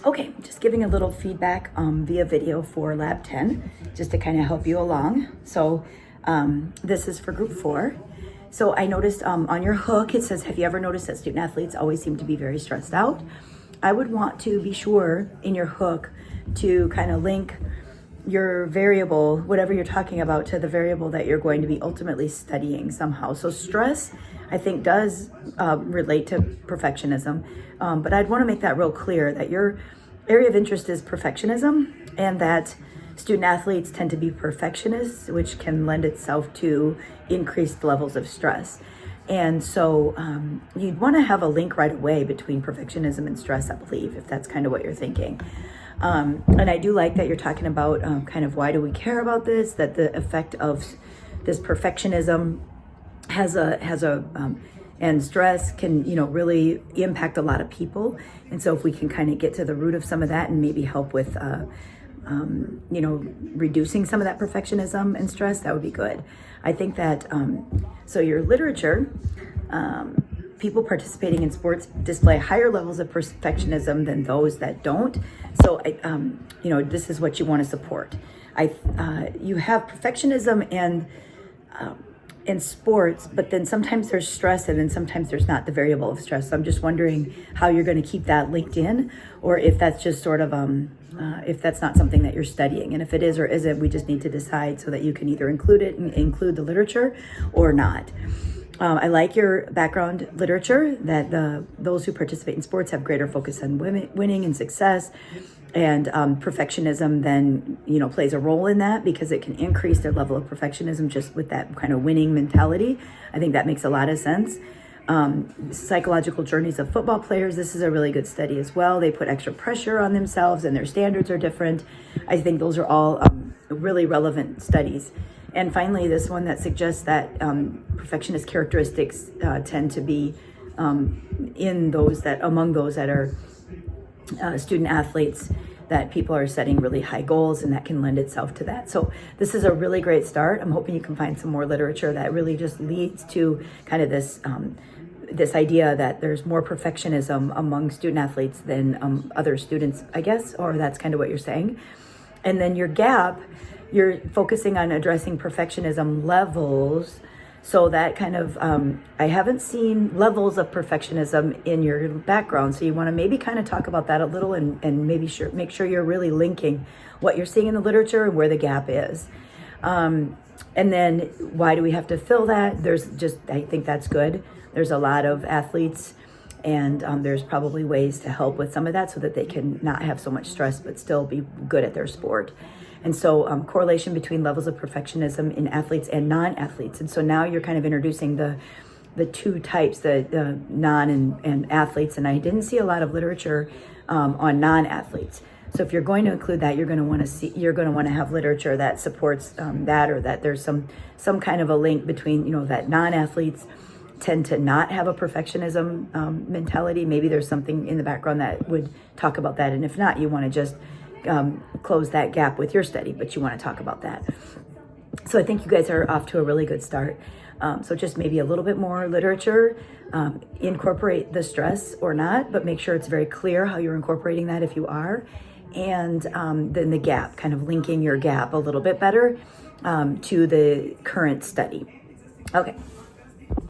Okay, just giving a little feedback via video for Lab 10, just to kind of help you along. So this is for Group 4. So I noticed on your hook, it says, have you ever noticed that student athletes always seem to be very stressed out? I would want to be sure in your hook to kind of link your variable, whatever you're talking about, to the variable that you're going to be ultimately studying somehow. So stress, I think, does relate to perfectionism, but I'd want to make that real clear that your area of interest is perfectionism, and that student athletes tend to be perfectionists, which can lend itself to increased levels of stress. And so you'd want to have a link right away between perfectionism and stress, I believe, if that's kind of what you're thinking. And I do like that you're talking about kind of why do we care about this, that the effect of this perfectionism and stress can, really impact a lot of people. And so if we can kind of get to the root of some of that and maybe help with, reducing some of that perfectionism and stress, that would be good. I think that, so your literature, people participating in sports display higher levels of perfectionism than those that don't. So, this is what you want to support. You have perfectionism and in sports, but then sometimes there's stress, and then sometimes there's not the variable of stress. So I'm just wondering how you're going to keep that linked in, or if that's just sort of if that's not something that you're studying. And if it is or isn't, we just need to decide so that you can either include it and include the literature or not. I like your background literature that those who participate in sports have greater focus on winning and success, and perfectionism then plays a role in that because it can increase their level of perfectionism just with that kind of winning mentality. I think that makes a lot of sense. Psychological journeys of football players, this is a really good study as well. They put extra pressure on themselves and their standards are different. I think those are all really relevant studies. And finally, this one that suggests that perfectionist characteristics tend to be among those that are student athletes, that people are setting really high goals, and that can lend itself to that. So this is a really great start. I'm hoping you can find some more literature that really just leads to kind of this idea that there's more perfectionism among student athletes than other students, I guess, or that's kind of what you're saying. And then your gap, you're focusing on addressing perfectionism levels. So that kind of, I haven't seen levels of perfectionism in your background. So you want to maybe kind of talk about that a little and maybe make sure you're really linking what you're seeing in the literature and where the gap is. And then why do we have to fill that? I think that's good. There's a lot of athletes, and there's probably ways to help with some of that so that they can not have so much stress but still be good at their sport. And so correlation between levels of perfectionism in athletes and non-athletes. And so now you're kind of introducing the two types, the non and athletes. And I didn't see a lot of literature on non-athletes. So if you're going to include that, you're going to want to have literature that supports that, or that there's some kind of a link between, that non-athletes tend to not have a perfectionism mentality. Maybe there's something in the background that would talk about that. And if not, you want to just close that gap with your study, but you want to talk about that. So I think you guys are off to a really good start. So just maybe a little bit more literature, incorporate the stress or not, but make sure it's very clear how you're incorporating that if you are. And then the gap, kind of linking your gap a little bit better to the current study. Okay.